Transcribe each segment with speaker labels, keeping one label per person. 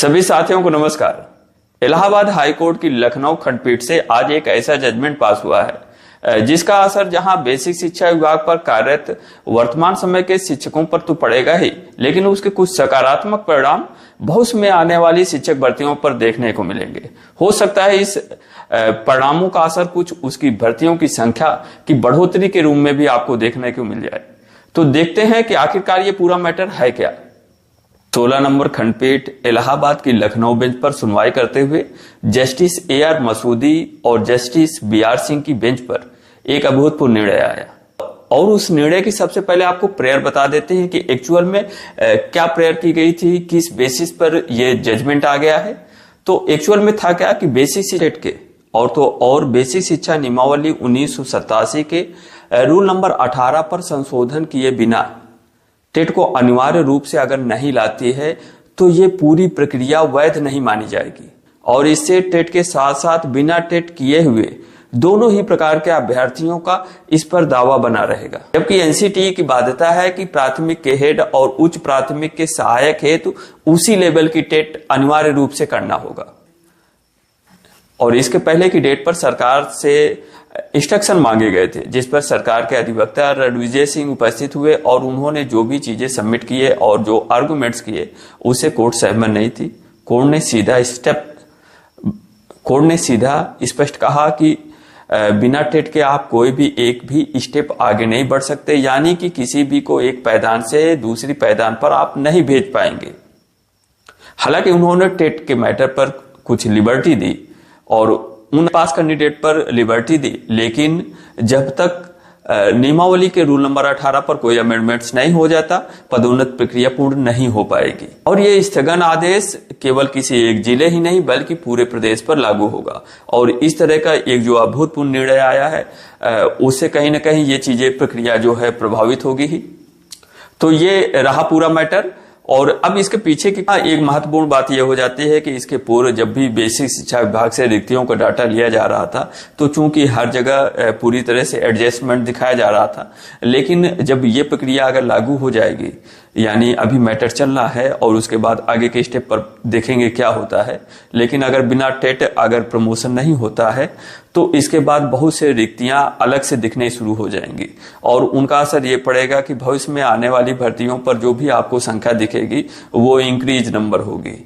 Speaker 1: सभी साथियों को नमस्कार। इलाहाबाद हाईकोर्ट की लखनऊ खंडपीठ से आज एक ऐसा जजमेंट पास हुआ है जिसका असर जहां बेसिक शिक्षा विभाग पर कार्यरत वर्तमान समय के शिक्षकों पर तो पड़ेगा ही, लेकिन उसके कुछ सकारात्मक परिणाम भविष्य में आने वाली शिक्षक भर्तियों पर देखने को मिलेंगे। हो सकता है इस परिणामों का असर कुछ उसकी भर्तियों की संख्या की बढ़ोतरी के रूप में भी आपको देखने को मिल जाए। तो देखते हैं कि आखिरकार ये पूरा मैटर है क्या। 16 नंबर खंडपीठ इलाहाबाद की लखनऊ बेंच पर सुनवाई करते हुए जस्टिस AR मसूदी और जस्टिस BR सिंह की बेंच पर एक अभूतपूर्व निर्णय आया और उस निर्णय की सबसे पहले आपको प्रेयर बता देते हैं कि एक्चुअल में क्या प्रेयर की गई थी, किस बेसिस पर यह जजमेंट आ गया है। तो एक्चुअल में था क्या कि बेसिक शिक्षा के और बेसिक शिक्षा नियमावली 1987 के रूल नंबर 18 पर संशोधन किए बिना टेट को अनिवार्य रूप से अगर नहीं लाती है तो ये पूरी प्रक्रिया वैध नहीं मानी जाएगी और इससे टेट के साथ साथ बिना टेट किए हुए दोनों ही प्रकार के अभ्यर्थियों का इस पर दावा बना रहेगा। जबकि NCTE की बाध्यता है कि प्राथमिक के हेड और उच्च प्राथमिक के सहायक हेतु उसी लेवल की टेट अनिवार्य रूप से करना होगा। और इसके पहले की डेट पर सरकार से इंस्ट्रक्शन मांगे गए थे, जिस पर सरकार के अधिवक्ता रणविजय सिंह उपस्थित हुए और उन्होंने जो भी चीजें सबमिट किए और जो आर्गुमेंट्स किए उससे कोर्ट सहमत नहीं थी। कोर्ट ने सीधा स्पष्ट कहा कि बिना टेट के आप कोई भी एक भी स्टेप आगे नहीं बढ़ सकते, यानी कि किसी भी को एक पायदान से दूसरी पायदान पर आप नहीं भेज पाएंगे। हालांकि उन्होंने टेट के मैटर पर कुछ लिबर्टी दी और उन पास कैंडिडेट पर लिबर्टी दी, लेकिन जब तक नियमावली के रूल नंबर 18 पर कोई अमेंडमेंट्स नहीं हो जाता पदोन्नत प्रक्रिया पूर्ण नहीं हो पाएगी। और ये स्थगन आदेश केवल किसी एक जिले ही नहीं बल्कि पूरे प्रदेश पर लागू होगा। और इस तरह का एक जो अभूतपूर्व निर्णय आया है उससे कहीं ना कहीं ये चीजें प्रक्रिया जो है प्रभावित होगी ही। तो ये रहा पूरा मैटर। और अब इसके पीछे की एक महत्वपूर्ण बात यह हो जाती है कि इसके पूर्व जब भी बेसिक शिक्षा विभाग से रिक्तियों का डाटा लिया जा रहा था तो चूंकि हर जगह पूरी तरह से एडजस्टमेंट दिखाया जा रहा था, लेकिन जब ये प्रक्रिया अगर लागू हो जाएगी, यानी अभी मैटर चल रहा है और उसके बाद आगे के स्टेप पर देखेंगे क्या होता है, लेकिन अगर बिना टेट अगर प्रमोशन नहीं होता है तो इसके बाद बहुत से रिक्तियां अलग से दिखने शुरू हो जाएंगी और उनका असर ये पड़ेगा कि भविष्य में आने वाली भर्तियों पर जो भी आपको संख्या दिखेगी वो इंक्रीज नंबर होगी।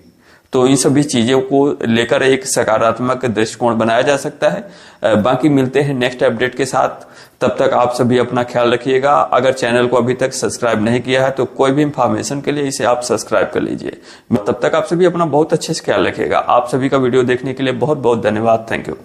Speaker 1: तो इन सभी चीजों को लेकर एक सकारात्मक दृष्टिकोण बनाया जा सकता है। बाकी मिलते हैं नेक्स्ट अपडेट के साथ, तब तक आप सभी अपना ख्याल रखिएगा। अगर चैनल को अभी तक सब्सक्राइब नहीं किया है तो कोई भी इंफॉर्मेशन के लिए इसे आप सब्सक्राइब कर लीजिए। तब तक आप सभी अपना बहुत अच्छे से ख्याल रखिएगा। आप सभी का वीडियो देखने के लिए बहुत बहुत धन्यवाद। Thank you.